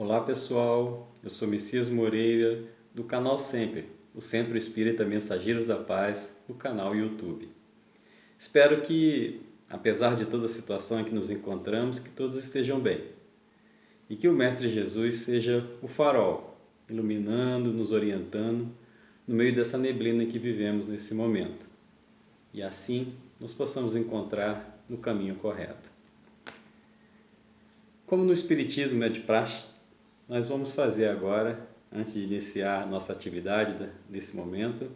Olá pessoal, eu sou Messias Moreira do canal Sempre, o Centro Espírita Mensageiros da Paz, no canal YouTube. Espero que, apesar de toda a situação em que nos encontramos, que todos estejam bem e que o Mestre Jesus seja o farol, iluminando, nos orientando no meio dessa neblina em que vivemos nesse momento e assim nos possamos encontrar no caminho correto. Como no Espiritismo é de praxe, nós vamos fazer agora, antes de iniciar nossa atividade nesse momento,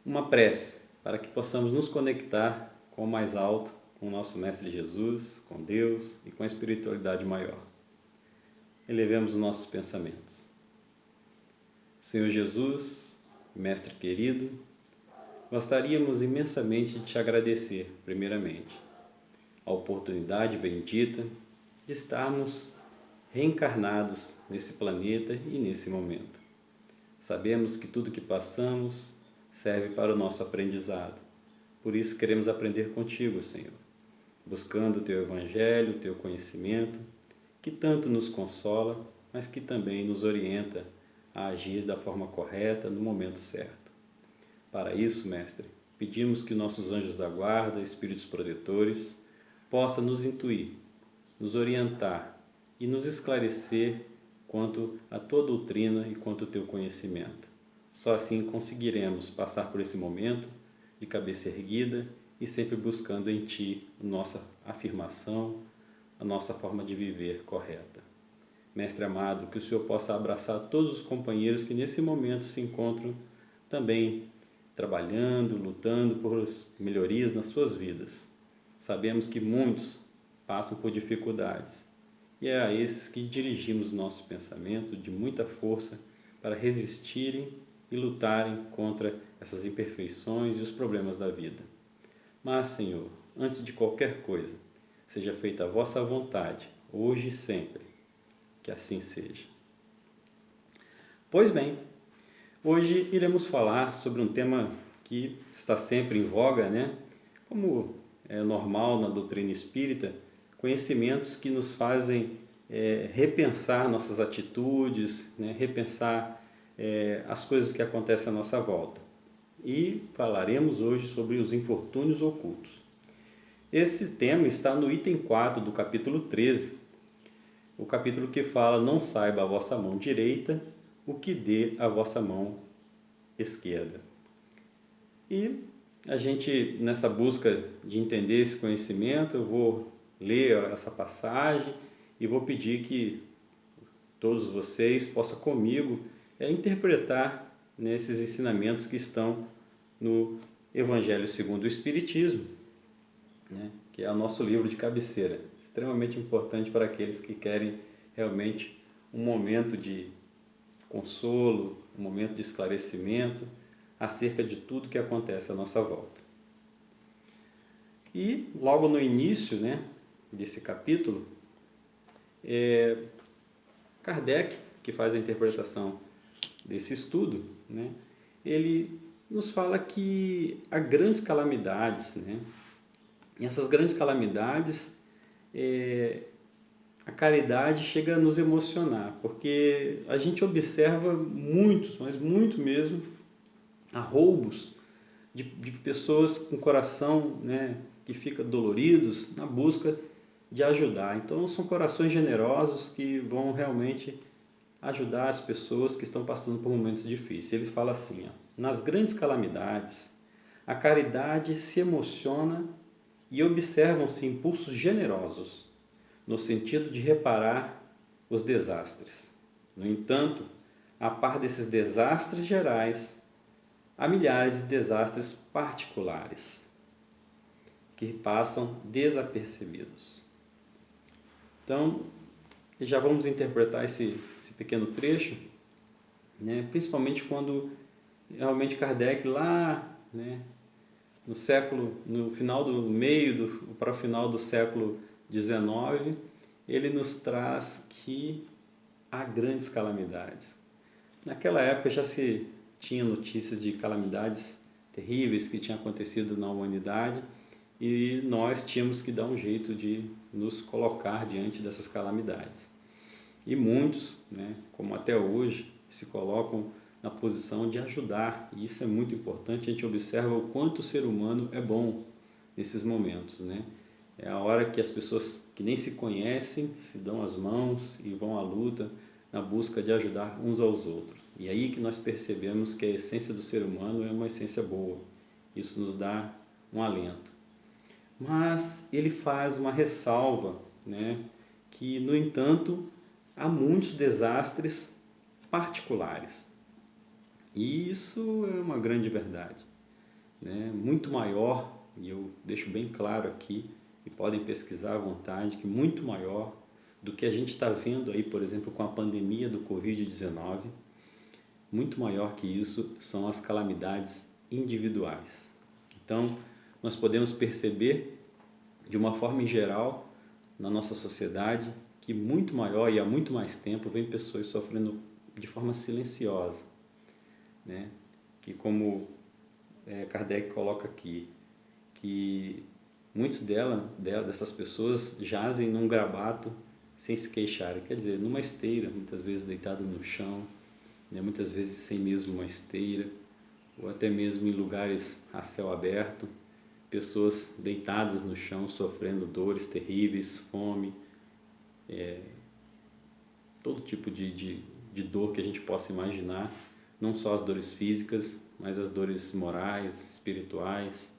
uma prece para que possamos nos conectar com o mais alto, com o nosso Mestre Jesus, com Deus e com a espiritualidade maior. Elevemos os nossos pensamentos. Senhor Jesus, Mestre querido, gostaríamos imensamente de te agradecer, primeiramente, a oportunidade bendita de estarmos reencarnados nesse planeta e nesse momento. Sabemos que tudo que passamos serve para o nosso aprendizado. Por isso queremos aprender contigo, Senhor, buscando o teu evangelho, o teu conhecimento, que tanto nos consola, mas que também nos orienta a agir da forma correta no momento certo. Para isso, Mestre, pedimos que nossos anjos da guarda, espíritos protetores, possam nos intuir, nos orientar e nos esclarecer quanto à tua doutrina e quanto ao teu conhecimento. Só assim conseguiremos passar por esse momento de cabeça erguida e sempre buscando em ti a nossa afirmação, a nossa forma de viver correta. Mestre amado, que o Senhor possa abraçar todos os companheiros que nesse momento se encontram também trabalhando, lutando por melhorias nas suas vidas. Sabemos que muitos passam por dificuldades e é a esses que dirigimos nosso pensamento de muita força para resistirem e lutarem contra essas imperfeições e os problemas da vida. Mas, Senhor, antes de qualquer coisa, seja feita a vossa vontade, hoje e sempre. Que assim seja. Pois bem, hoje iremos falar sobre um tema que está sempre em voga, né? Como é normal na doutrina espírita, conhecimentos que nos fazem repensar nossas atitudes, né? Repensar as coisas que acontecem à nossa volta. E falaremos hoje sobre os infortúnios ocultos. Esse tema está no item 4 do capítulo 13, o capítulo que fala: não saiba a vossa mão direita o que dê a vossa mão esquerda. E a gente, nessa busca de entender esse conhecimento, eu vou ler essa passagem e vou pedir que todos vocês possam comigo interpretar nesses ensinamentos que estão no Evangelho segundo o Espiritismo, né, que é o nosso livro de cabeceira, extremamente importante para aqueles que querem realmente um momento de consolo, um momento de esclarecimento acerca de tudo que acontece à nossa volta. E logo no início, né, desse capítulo, Kardec, que faz a interpretação desse estudo, né, ele nos fala que há grandes calamidades, né, e essas grandes calamidades, a caridade chega a nos emocionar, porque a gente observa muitos, mas muito mesmo, a roubos de pessoas com coração, né, que fica doloridos na busca de ajudar. Então são corações generosos que vão realmente ajudar as pessoas que estão passando por momentos difíceis. Ele fala assim, ó: nas grandes calamidades, a caridade se emociona e observam-se impulsos generosos, no sentido de reparar os desastres. No entanto, a par desses desastres gerais, há milhares de desastres particulares que passam desapercebidos. Então, já vamos interpretar esse pequeno trecho, né, principalmente quando realmente Kardec lá, né, no final do meio para o final do século XIX, ele nos traz que há grandes calamidades. Naquela época já se tinha notícias de calamidades terríveis que tinham acontecido na humanidade e nós tínhamos que dar um jeito de nos colocar diante dessas calamidades. E muitos, né, como até hoje, se colocam na posição de ajudar, e isso é muito importante. A gente observa o quanto o ser humano é bom nesses momentos, né? É a hora que as pessoas que nem se conhecem se dão as mãos e vão à luta na busca de ajudar uns aos outros. E aí que nós percebemos que a essência do ser humano é uma essência boa. Isso nos dá um alento. Mas ele faz uma ressalva, né, que, no entanto, há muitos desastres particulares. E isso é uma grande verdade, né? Muito maior, e eu deixo bem claro aqui, e podem pesquisar à vontade, que muito maior do que a gente está vendo aí, por exemplo, com a pandemia do Covid-19, muito maior que isso são as calamidades individuais. Então, nós podemos perceber, de uma forma em geral, na nossa sociedade, que muito maior e há muito mais tempo vem pessoas sofrendo de forma silenciosa, né? Que, como Kardec coloca aqui, que muitos dessas pessoas jazem num grabato sem se queixarem, quer dizer, numa esteira, muitas vezes deitado no chão, né? Muitas vezes sem mesmo uma esteira, ou até mesmo em lugares a céu aberto, pessoas deitadas no chão sofrendo dores terríveis, fome, todo tipo de dor que a gente possa imaginar, não só as dores físicas, mas as dores morais, espirituais.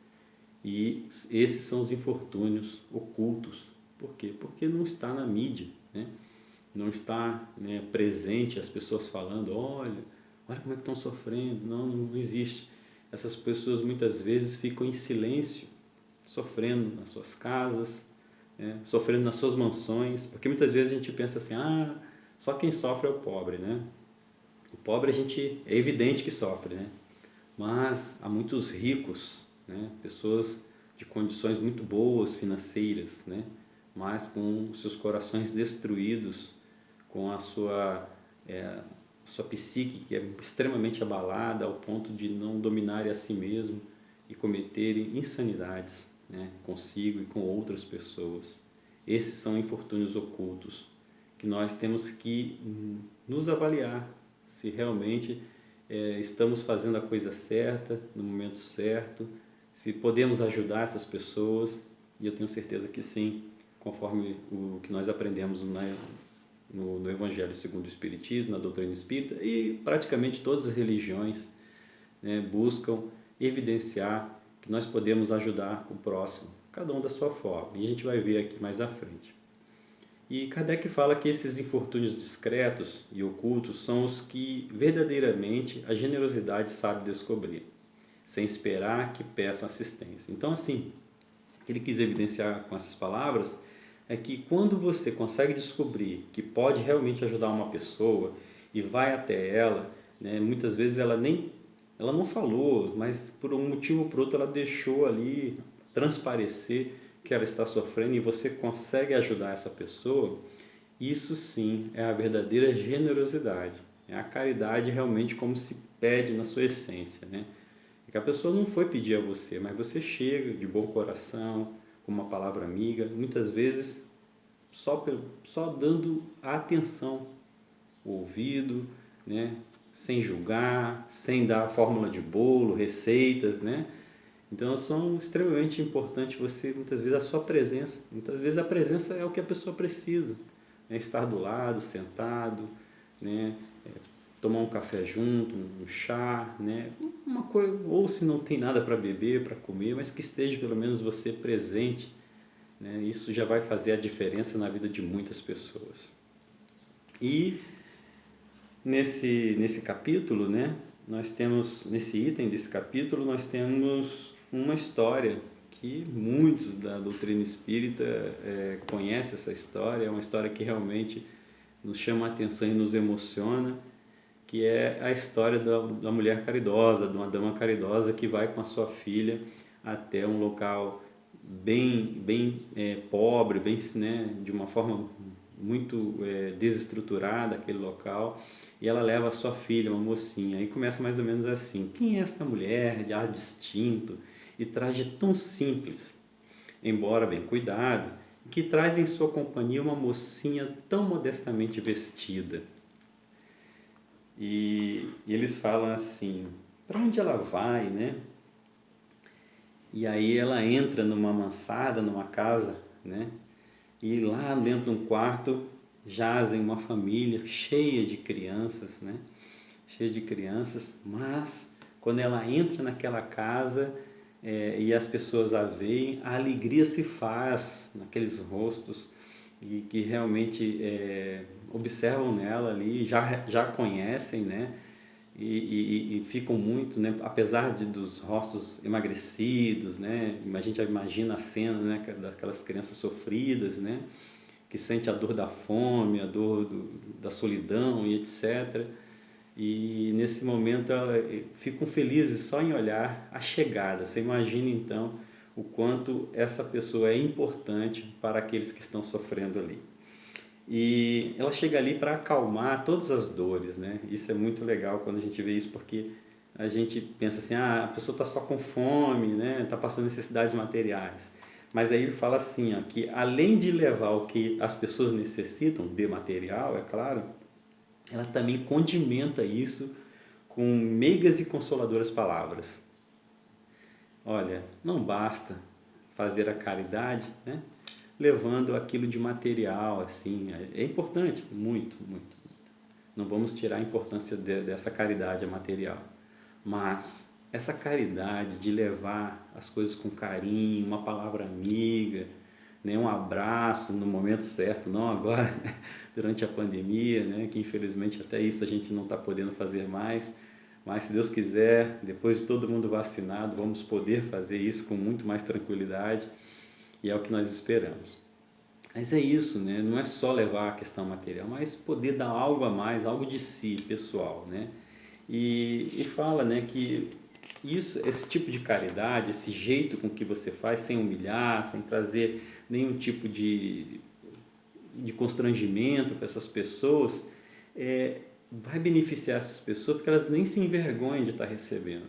E esses são os infortúnios ocultos. Por quê? Porque não está na mídia, né? Não está, né, presente as pessoas falando, olha como é que estão sofrendo. Não existe. Essas pessoas muitas vezes ficam em silêncio, sofrendo nas suas casas, né, sofrendo nas suas mansões, porque muitas vezes a gente pensa assim, só quem sofre é o pobre, né? O pobre é evidente que sofre, né? Mas há muitos ricos, né? Pessoas de condições muito boas financeiras, né? Mas com seus corações destruídos, com a sua psique que é extremamente abalada ao ponto de não dominarem a si mesmo e cometerem insanidades, né? Consigo e com outras pessoas. Esses são infortúnios ocultos que nós temos que nos avaliar se realmente estamos fazendo a coisa certa, no momento certo, se podemos ajudar essas pessoas, e eu tenho certeza que sim, conforme o que nós aprendemos no Evangelho segundo o Espiritismo, na doutrina espírita, e praticamente todas as religiões, né, buscam evidenciar que nós podemos ajudar o próximo, cada um da sua forma, e a gente vai ver aqui mais à frente. E Kardec fala que esses infortúnios discretos e ocultos são os que verdadeiramente a generosidade sabe descobrir, sem esperar que peçam assistência. Então, assim, o que ele quis evidenciar com essas palavras é que quando você consegue descobrir que pode realmente ajudar uma pessoa e vai até ela, né, muitas vezes ela não falou, mas por um motivo ou por outro ela deixou ali transparecer que ela está sofrendo e você consegue ajudar essa pessoa, isso sim é a verdadeira generosidade. É a caridade realmente como se pede na sua essência, né? É que a pessoa não foi pedir a você, mas você chega de bom coração, com uma palavra amiga, muitas vezes só dando a atenção, o ouvido, né? Sem julgar, sem dar fórmula de bolo, receitas, né? Então são extremamente importantes você, muitas vezes, a sua presença. Muitas vezes a presença é o que a pessoa precisa, né? Estar do lado, sentado, né? Tomar um café junto, um chá, né? Uma coisa, ou se não tem nada para beber, para comer, mas que esteja pelo menos você presente, né? Isso já vai fazer a diferença na vida de muitas pessoas. E nesse capítulo, né? Nós temos, nesse item desse capítulo, nós temos uma história que muitos da doutrina espírita conhecem essa história, é uma história que realmente nos chama a atenção e nos emociona, que é a história da mulher caridosa, de uma dama caridosa que vai com a sua filha até um local bem pobre, bem, né, de uma forma muito desestruturada aquele local, e ela leva a sua filha, uma mocinha, e começa mais ou menos assim: quem é esta mulher de ar distinto e traje tão simples, embora bem cuidado, que traz em sua companhia uma mocinha tão modestamente vestida. E eles falam assim, para onde ela vai, né? E aí ela entra numa mansarda, numa casa, né? E lá dentro de um quarto jazem uma família cheia de crianças, né? Cheia de crianças, mas quando ela entra naquela casa e as pessoas a veem, a alegria se faz naqueles rostos e que realmente observam nela ali, já conhecem, né? E ficam muito, né? Apesar dos rostos emagrecidos, né? A gente imagina a cena, né? Daquelas crianças sofridas, né? Que sente a dor da fome, a dor da solidão e etc. E nesse momento ficam felizes só em olhar a chegada. Você imagina então o quanto essa pessoa é importante para aqueles que estão sofrendo ali. E ela chega ali para acalmar todas as dores, né? Isso é muito legal quando a gente vê isso, porque a gente pensa assim, a pessoa está só com fome, né? Está passando necessidades materiais. Mas aí ele fala assim, ó, que além de levar o que as pessoas necessitam de material, é claro, ela também condimenta isso com meigas e consoladoras palavras. Olha, não basta fazer a caridade, né? Levando aquilo de material, assim, é importante, muito, muito, muito. Não vamos tirar a importância dessa caridade material, mas essa caridade de levar as coisas com carinho, uma palavra amiga, né, um abraço no momento certo, não agora, durante a pandemia, né, que infelizmente até isso a gente não está podendo fazer mais, mas se Deus quiser, depois de todo mundo vacinado, vamos poder fazer isso com muito mais tranquilidade e é o que nós esperamos. Mas é isso, né? Não é só levar a questão material, mas poder dar algo a mais, algo de si, pessoal, né? E fala, né, que esse tipo de caridade, esse jeito com que você faz, sem humilhar, sem trazer nenhum tipo de constrangimento para essas pessoas, vai beneficiar essas pessoas porque elas nem se envergonham de estar recebendo.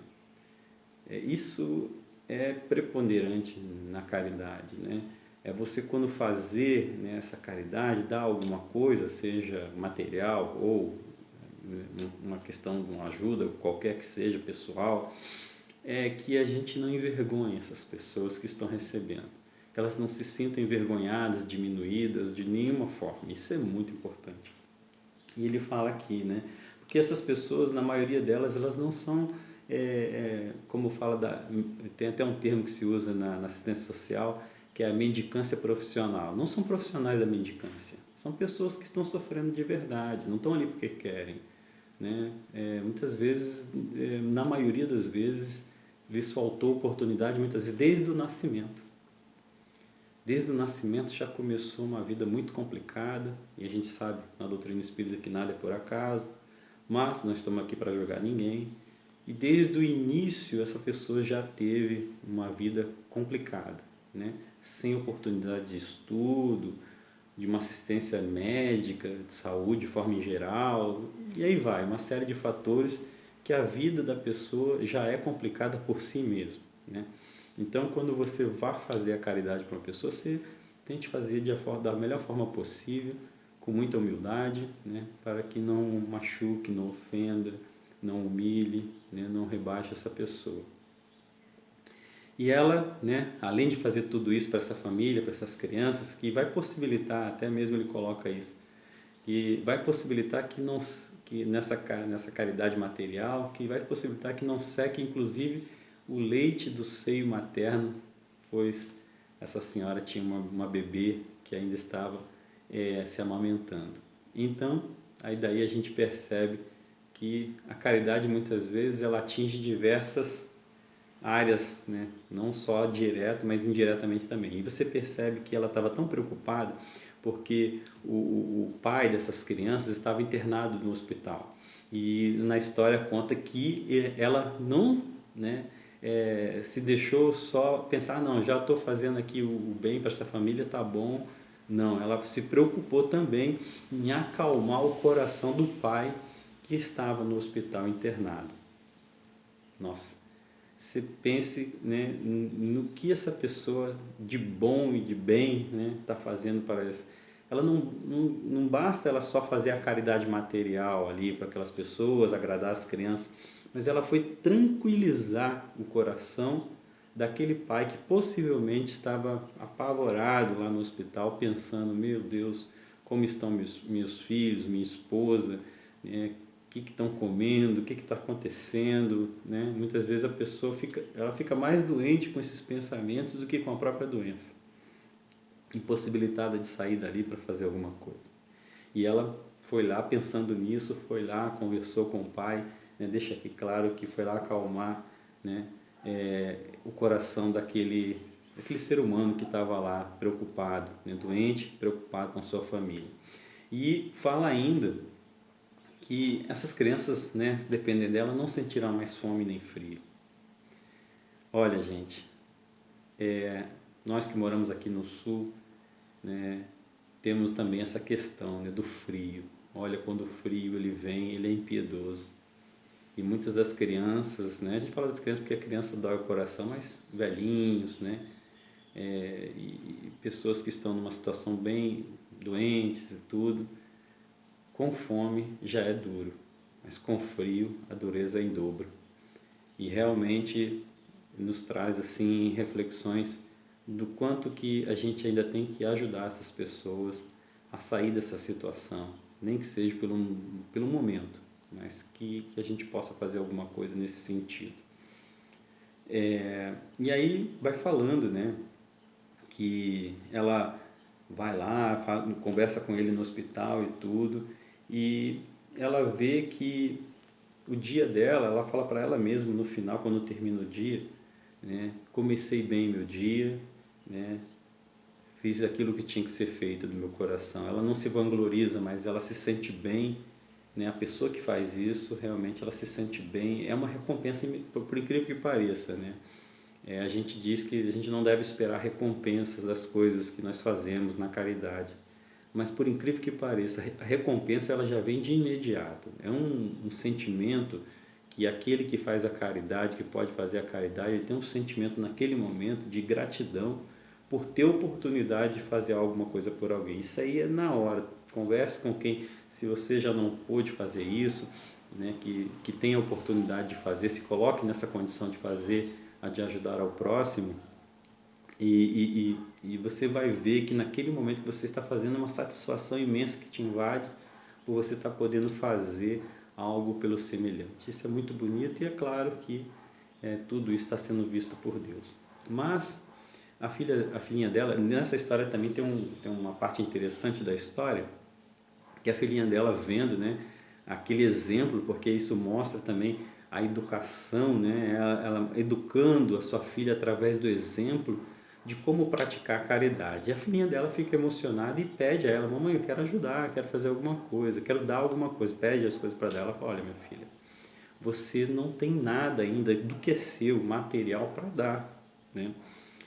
Isso é preponderante na caridade, né? É você quando fazer, né, essa caridade, dar alguma coisa, seja material ou uma questão de uma ajuda, qualquer que seja, pessoal, que a gente não envergonhe essas pessoas que estão recebendo. Que elas não se sintam envergonhadas, diminuídas de nenhuma forma. Isso é muito importante. E ele fala aqui, né? Porque essas pessoas, na maioria delas, elas não são, como fala, tem até um termo que se usa na assistência social, que é a mendicância profissional. Não são profissionais da mendicância, são pessoas que estão sofrendo de verdade, não estão ali porque querem, né? Muitas vezes, na maioria das vezes, lhes faltou oportunidade, muitas vezes, desde o nascimento. Desde o nascimento já começou uma vida muito complicada, e a gente sabe na doutrina espírita que nada é por acaso, mas nós estamos aqui para julgar ninguém, e desde o início essa pessoa já teve uma vida complicada, né? Sem oportunidade de estudo, de uma assistência médica, de saúde de forma em geral, e aí vai, uma série de fatores que a vida da pessoa já é complicada por si mesmo, né? Então, quando você vai fazer a caridade para uma pessoa, você tente fazer da melhor forma possível, com muita humildade, né? Para que não machuque, não ofenda, não humilhe, né? Não rebaixe essa pessoa. E ela, né, além de fazer tudo isso para essa família, para essas crianças, que vai possibilitar, até mesmo ele coloca isso, que vai possibilitar que nessa caridade material, que vai possibilitar que não seque, inclusive, o leite do seio materno, pois essa senhora tinha uma bebê que ainda estava se amamentando. Então, aí daí a gente percebe que a caridade muitas vezes ela atinge diversas áreas, né? Não só direto, mas indiretamente também. E você percebe que ela estava tão preocupada porque o pai dessas crianças estava internado no hospital. E na história conta que ela não, né, se deixou só pensar, não, já estou fazendo aqui o bem para essa família, tá bom. Não, ela se preocupou também em acalmar o coração do pai que estava no hospital internado. Nossa, você pense, né, no que essa pessoa de bom e de bem, né, está fazendo para isso. Ela não basta ela só fazer a caridade material ali para aquelas pessoas, agradar as crianças, mas ela foi tranquilizar o coração daquele pai que possivelmente estava apavorado lá no hospital, pensando: meu Deus, como estão meus filhos, minha esposa, né? O que estão comendo, o que está acontecendo, né? Muitas vezes a pessoa fica mais doente com esses pensamentos do que com a própria doença, impossibilitada de sair dali para fazer alguma coisa. E ela foi lá pensando nisso, foi lá, conversou com o pai, né? Deixa aqui claro que foi lá acalmar, né? O coração daquele ser humano que estava lá preocupado, né? Doente, preocupado com a sua família. E fala ainda que essas crianças, né, dependendo dela, não sentirão mais fome nem frio. Olha, gente, nós que moramos aqui no sul, né, temos também essa questão, né, do frio. Olha, quando o frio ele vem, ele é impiedoso. E muitas das crianças, né, a gente fala das crianças porque a criança dói o coração, mas velhinhos, né, e pessoas que estão numa situação bem doentes e tudo, com fome já é duro, mas com frio a dureza é em dobro. E realmente nos traz assim reflexões do quanto que a gente ainda tem que ajudar essas pessoas a sair dessa situação, nem que seja pelo momento, mas que a gente possa fazer alguma coisa nesse sentido. E aí vai falando, né, que ela vai lá, conversa com ele no hospital e tudo, e ela vê que o dia dela, ela fala para ela mesma no final, quando termina o dia, né, comecei bem meu dia, né, fiz aquilo que tinha que ser feito do meu coração. Ela não se vangloriza, mas ela se sente bem, né? A pessoa que faz isso, realmente ela se sente bem. É uma recompensa, por incrível que pareça, né? A gente diz que a gente não deve esperar recompensas das coisas que nós fazemos na caridade. Mas por incrível que pareça, a recompensa ela já vem de imediato. É um sentimento que aquele que faz a caridade, que pode fazer a caridade, ele tem um sentimento naquele momento de gratidão por ter oportunidade de fazer alguma coisa por alguém. Isso aí é na hora. Converse com quem, se você já não pôde fazer isso, né, que tem a oportunidade de fazer, se coloque nessa condição de fazer, de ajudar ao próximo, e você vai ver que naquele momento que você está fazendo uma satisfação imensa que te invade, por você estar podendo fazer algo pelo semelhante. Isso é muito bonito e é claro que tudo isso está sendo visto por Deus. Mas a filhinha dela, nessa história também tem uma parte interessante da história, que a filhinha dela vendo, né, aquele exemplo, porque isso mostra também a educação, né, ela educando a sua filha através do exemplo de como praticar a caridade. E a filhinha dela fica emocionada e pede a ela: mamãe, eu quero ajudar, quero fazer alguma coisa, quero dar alguma coisa. Pede as coisas para ela. Fala: olha, minha filha, você não tem nada ainda do que é seu, material, para dar, né?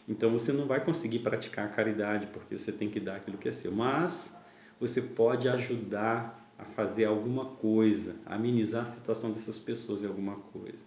Então você não vai conseguir praticar a caridade porque você tem que dar aquilo que é seu, mas você pode ajudar a fazer alguma coisa, a amenizar a situação dessas pessoas em alguma coisa.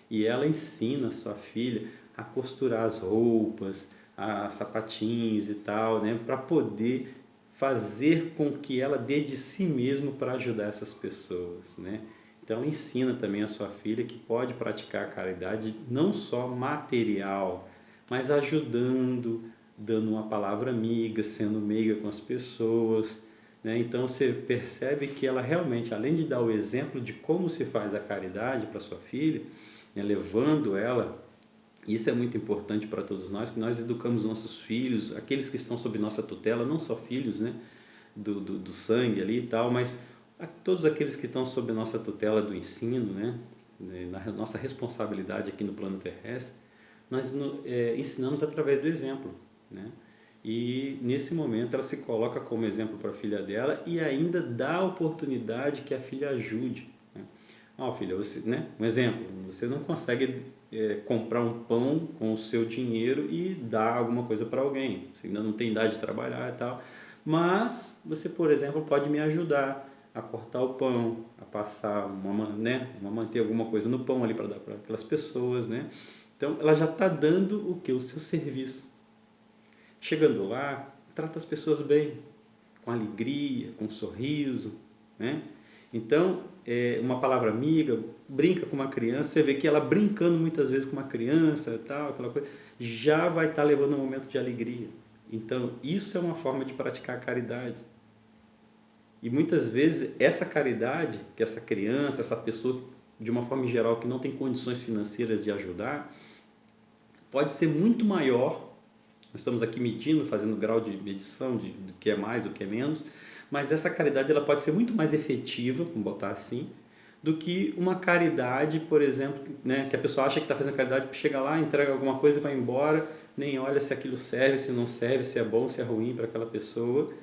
E ela ensina a sua filha a costurar as roupas, a sapatinhos e tal, né, para poder fazer com que ela dê de si mesmo para ajudar essas pessoas, né? Então ela ensina também a sua filha que pode praticar a caridade não só material, mas ajudando, dando uma palavra amiga, sendo meiga com as pessoas, né? Então você percebe que ela realmente, além de dar o exemplo de como se faz a caridade para sua filha, né, levando ela, isso é muito importante para todos nós, que nós educamos nossos filhos, aqueles que estão sob nossa tutela, não só filhos, né, do sangue ali e tal, mas todos aqueles que estão sob nossa tutela do ensino, né, na nossa responsabilidade aqui no plano terrestre, nós ensinamos através do exemplo, né? E nesse momento ela se coloca como exemplo para a filha dela e ainda dá a oportunidade que a filha ajude, né? Filha, você, né? Um exemplo, você não consegue comprar um pão com o seu dinheiro e dar alguma coisa para alguém, você ainda não tem idade de trabalhar e tal, mas você, por exemplo, pode me ajudar a cortar o pão, a passar né, uma manteiga, alguma coisa no pão ali para dar para aquelas pessoas, né? Então, ela já está dando o que? O seu serviço. Chegando lá, trata as pessoas bem, com alegria, com um sorriso, né? Então, uma palavra amiga, brinca com uma criança, você vê que ela brincando muitas vezes com uma criança, tal, aquela coisa, já vai estar levando um momento de alegria. Então, isso é uma forma de praticar a caridade. E muitas vezes essa caridade que essa criança, essa pessoa, de uma forma geral, que não tem condições financeiras de ajudar, pode ser muito maior. Nós estamos aqui medindo, fazendo grau de medição do que é mais, do que é menos, mas essa caridade ela pode ser muito mais efetiva, vamos botar assim, do que uma caridade, por exemplo, né, que a pessoa acha que está fazendo caridade, chega lá, entrega alguma coisa e vai embora, nem olha se aquilo serve, se não serve, se é bom, se é ruim para aquela pessoa,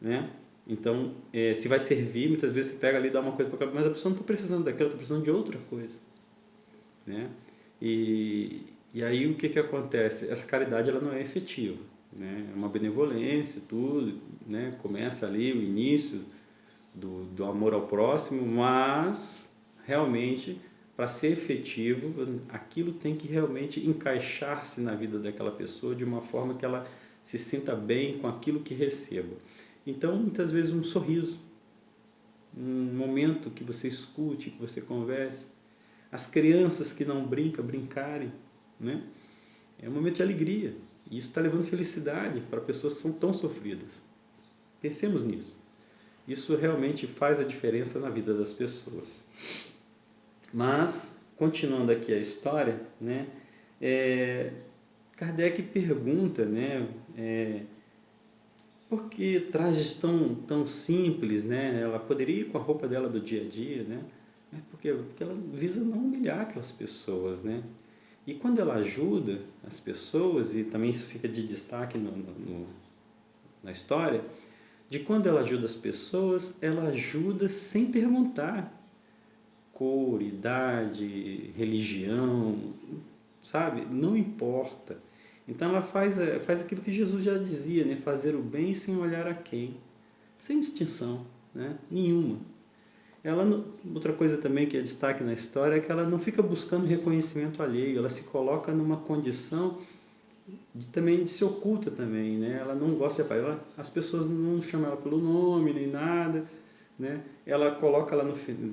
né? Então, se vai servir, muitas vezes você pega ali e dá uma coisa para aquela, mas a pessoa não está precisando daquilo, está precisando de outra coisa, né? E aí o que acontece? Essa caridade ela não é efetiva, né? É uma benevolência, tudo, né? Começa ali o início do amor ao próximo, mas realmente para ser efetivo, aquilo tem que realmente encaixar-se na vida daquela pessoa de uma forma que ela se sinta bem com aquilo que receba. Então, muitas vezes um sorriso, um momento que você escute, que você converse, as crianças que não brincam, brincarem, né? É um momento de alegria. E isso está levando felicidade para pessoas que são tão sofridas. Pensemos nisso. Isso realmente faz a diferença na vida das pessoas. Mas, continuando aqui a história, né? Kardec pergunta, né? Por que trajes tão simples, né? Ela poderia ir com a roupa dela do dia a dia, né? Por quê? Porque ela visa não humilhar aquelas pessoas, né? E quando ela ajuda as pessoas, e também isso fica de destaque na história, de quando ela ajuda as pessoas, ela ajuda sem perguntar cor, idade, religião, sabe? Não importa. Então ela faz aquilo que Jesus já dizia, né? Fazer o bem sem olhar a quem, sem distinção, né? Nenhuma. Ela não, outra coisa também que é destaque na história é que ela não fica buscando reconhecimento alheio, ela se coloca numa condição também de se oculta também, né? Ela não gosta de aparecer, as pessoas não chamam ela pelo nome nem nada, né? Ela coloca lá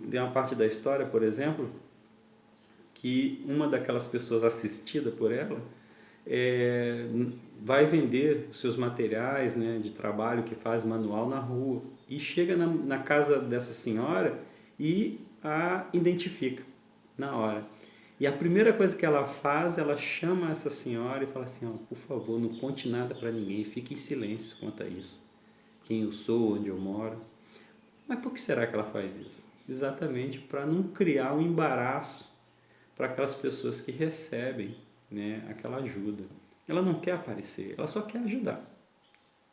tem uma parte da história, por exemplo, que uma daquelas pessoas assistida por ela vai vender os seus materiais, né, de trabalho que faz manual na rua e chega na casa dessa senhora e a identifica na hora. E a primeira coisa que ela faz, ela chama essa senhora e fala assim, ó, por favor, não conte nada para ninguém, fique em silêncio quanto a isso. Quem eu sou, onde eu moro. Mas por que será que ela faz isso? Exatamente para não criar um embaraço para aquelas pessoas que recebem, né, aquela ajuda. Ela não quer aparecer, ela só quer ajudar.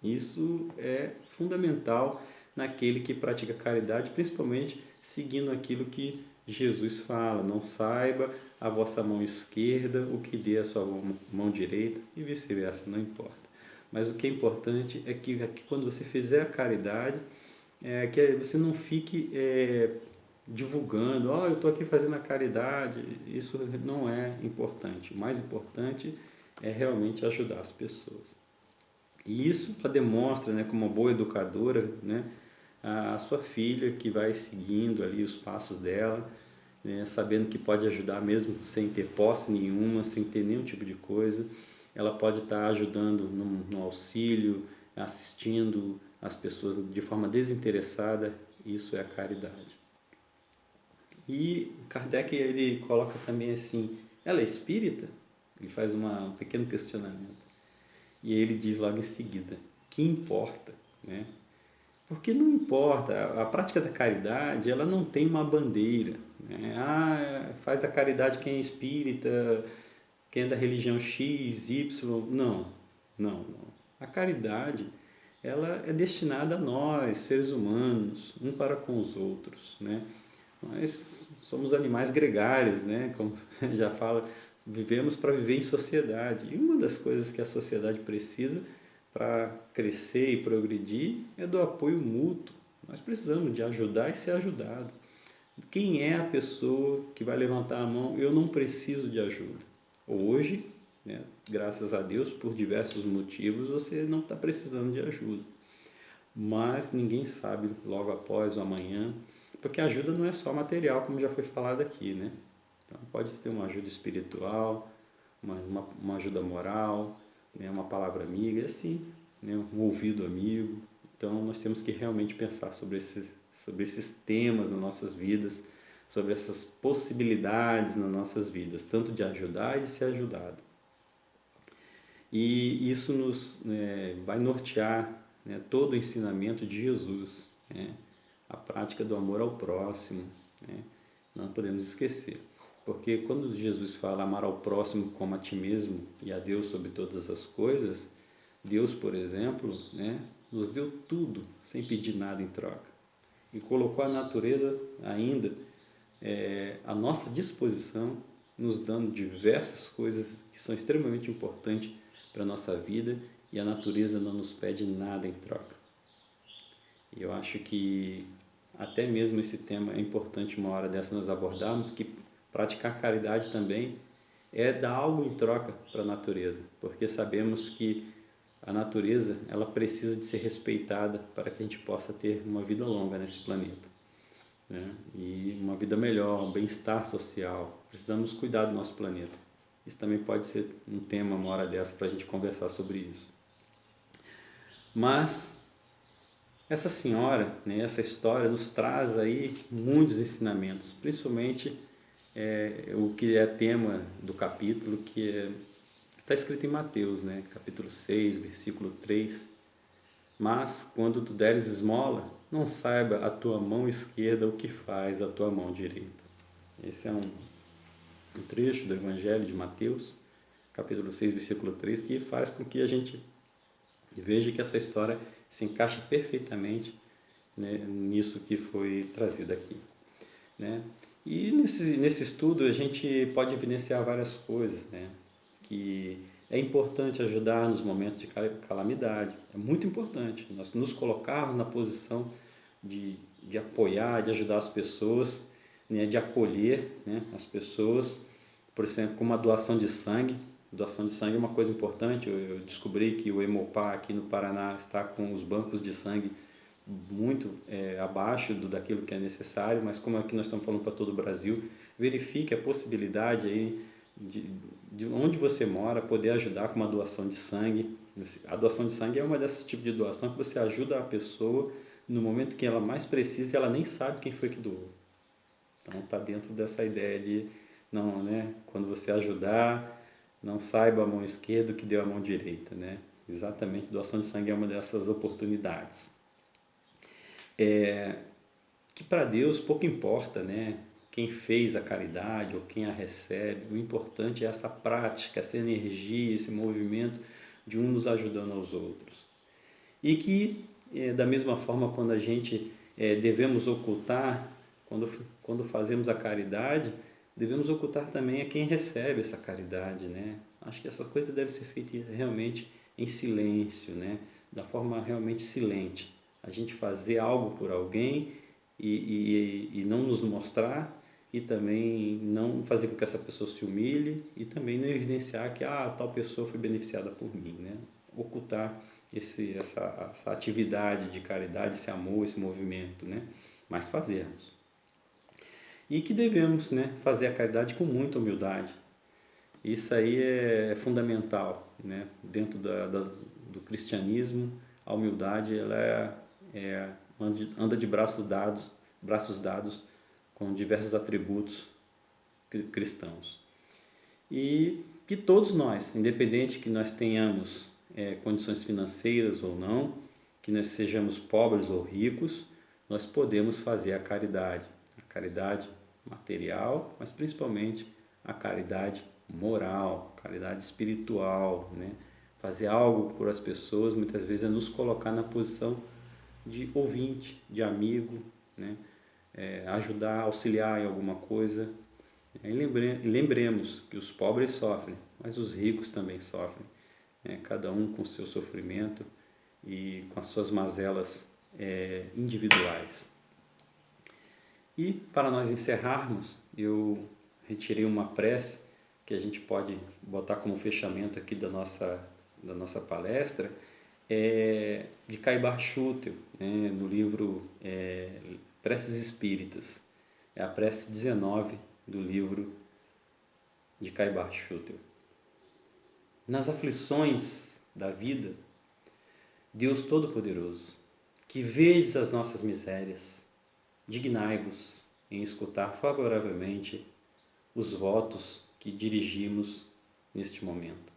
Isso é fundamental naquele que pratica caridade, principalmente seguindo aquilo que Jesus fala, não saiba a vossa mão esquerda o que dê a sua mão direita e vice-versa, não importa. Mas o que é importante é que quando você fizer a caridade, que você não fique divulgando, eu estou aqui fazendo a caridade, isso não é importante. O mais importante é realmente ajudar as pessoas. E isso ela demonstra, né, como uma boa educadora, né, a sua filha que vai seguindo ali os passos dela, né, sabendo que pode ajudar mesmo sem ter posse nenhuma, sem ter nenhum tipo de coisa. Ela pode estar ajudando no auxílio, assistindo as pessoas de forma desinteressada. Isso é a caridade. E Kardec ele coloca também assim, ela é espírita? Ele faz um pequeno questionamento. E ele diz logo em seguida, que importa, né? Porque não importa, a prática da caridade, ela não tem uma bandeira, né? Faz a caridade quem é espírita, quem é da religião X, Y, não. A caridade, ela é destinada a nós, seres humanos, um para com os outros, né? Nós somos animais gregários, né? Como já fala, vivemos para viver em sociedade. E uma das coisas que a sociedade precisa para crescer e progredir é do apoio mútuo. Nós precisamos de ajudar e ser ajudado. Quem é a pessoa que vai levantar a mão? Eu não preciso de ajuda. Hoje, né, graças a Deus, por diversos motivos, você não está precisando de ajuda. Mas ninguém sabe logo após o amanhã, porque a ajuda não é só material, como já foi falado aqui, né? Então, pode ter uma ajuda espiritual, uma ajuda moral, né? Uma palavra amiga, assim, né? Um ouvido amigo. Então, nós temos que realmente pensar sobre esses temas nas nossas vidas, sobre essas possibilidades nas nossas vidas, tanto de ajudar e de ser ajudado. E isso nos vai nortear, né, todo o ensinamento de Jesus, né, a prática do amor ao próximo, né, não podemos esquecer. Porque quando Jesus fala amar ao próximo como a ti mesmo e a Deus sobre todas as coisas, Deus, por exemplo, né, nos deu tudo sem pedir nada em troca. E colocou a natureza ainda à nossa disposição, nos dando diversas coisas que são extremamente importantes para a nossa vida, e a natureza não nos pede nada em troca. E eu acho que até mesmo esse tema é importante uma hora dessa nós abordarmos, que praticar caridade também é dar algo em troca para a natureza, porque sabemos que a natureza ela precisa de ser respeitada para que a gente possa ter uma vida longa nesse planeta, né? E uma vida melhor, um bem-estar social. Precisamos cuidar do nosso planeta. Isso também pode ser um tema uma hora dessa para a gente conversar sobre isso. Mas essa senhora, né, essa história nos traz aí muitos ensinamentos, principalmente o que é tema do capítulo, que está escrito em Mateus, né, capítulo 6, versículo 3. Mas quando tu deres esmola, não saiba a tua mão esquerda o que faz a tua mão direita. Esse é um trecho do Evangelho de Mateus, capítulo 6, versículo 3, que faz com que a gente veja que essa história se encaixa perfeitamente, né, nisso que foi trazido aqui, né? E nesse estudo a gente pode evidenciar várias coisas, né? Que é importante ajudar nos momentos de calamidade, é muito importante nós nos colocarmos na posição de apoiar, de ajudar as pessoas, né, de acolher, né, as pessoas, por exemplo, com uma doação de sangue. Doação de sangue é uma coisa importante. Eu descobri que o Hemopar aqui no Paraná está com os bancos de sangue muito abaixo daquilo que é necessário, mas como aqui nós estamos falando para todo o Brasil, verifique a possibilidade aí de onde você mora poder ajudar com uma doação de sangue. A doação de sangue é uma desses tipos de doação que você ajuda a pessoa no momento que ela mais precisa e ela nem sabe quem foi que doou. Então está dentro dessa ideia de não, né, quando você ajudar, não saiba a mão esquerda o que deu a mão direita, né? Exatamente, doação de sangue é uma dessas oportunidades. Que para Deus pouco importa, né, quem fez a caridade ou quem a recebe. O importante é essa prática, essa energia, esse movimento de um nos ajudando aos outros. E que, da mesma forma, quando a gente devemos ocultar, quando fazemos a caridade, devemos ocultar também a quem recebe essa caridade, né? Acho que essa coisa deve ser feita realmente em silêncio, né? Da forma realmente silente. A gente fazer algo por alguém e não nos mostrar, e também não fazer com que essa pessoa se humilhe, e também não evidenciar que tal pessoa foi beneficiada por mim, né? Ocultar essa atividade de caridade, esse amor, esse movimento, né? Mas fazermos. E que devemos, né, fazer a caridade com muita humildade. Isso aí é fundamental, né? Dentro do cristianismo, a humildade ela anda de braços dados com diversos atributos cristãos. E que todos nós, independente que nós tenhamos condições financeiras ou não, que nós sejamos pobres ou ricos, nós podemos fazer a caridade material, mas principalmente a caridade moral, caridade espiritual, né? Fazer algo por as pessoas, muitas vezes é nos colocar na posição de ouvinte, de amigo, né? Ajudar, auxiliar em alguma coisa. E lembremos que os pobres sofrem, mas os ricos também sofrem, né? Cada um com o seu sofrimento e com as suas mazelas individuais. E para nós encerrarmos, eu retirei uma prece que a gente pode botar como fechamento aqui da nossa palestra é de Caibar Schutel, né, no livro Preces Espíritas. É a prece 19 do livro de Caibar Schutel. Nas aflições da vida, Deus Todo-Poderoso, que vedes as nossas misérias, dignai-vos em escutar favoravelmente os votos que dirigimos neste momento.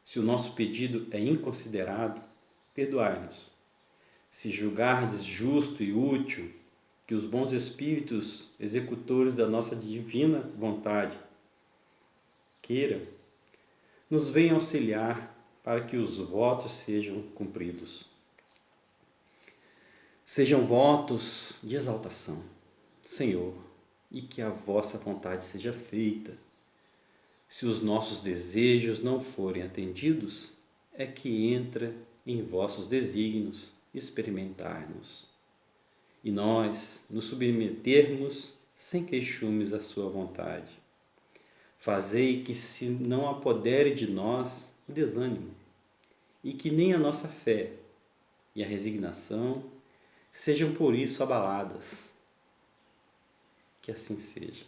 Se o nosso pedido é inconsiderado, perdoai-nos. Se julgardes justo e útil que os bons espíritos executores da nossa divina vontade queiram, nos venham auxiliar para que os votos sejam cumpridos. Sejam votos de exaltação, Senhor, e que a vossa vontade seja feita. Se os nossos desejos não forem atendidos, é que entra em vossos desígnios experimentar-nos, e nós nos submetermos sem queixumes à sua vontade. Fazei que se não apodere de nós o desânimo, e que nem a nossa fé e a resignação sejam por isso abaladas. Que assim seja.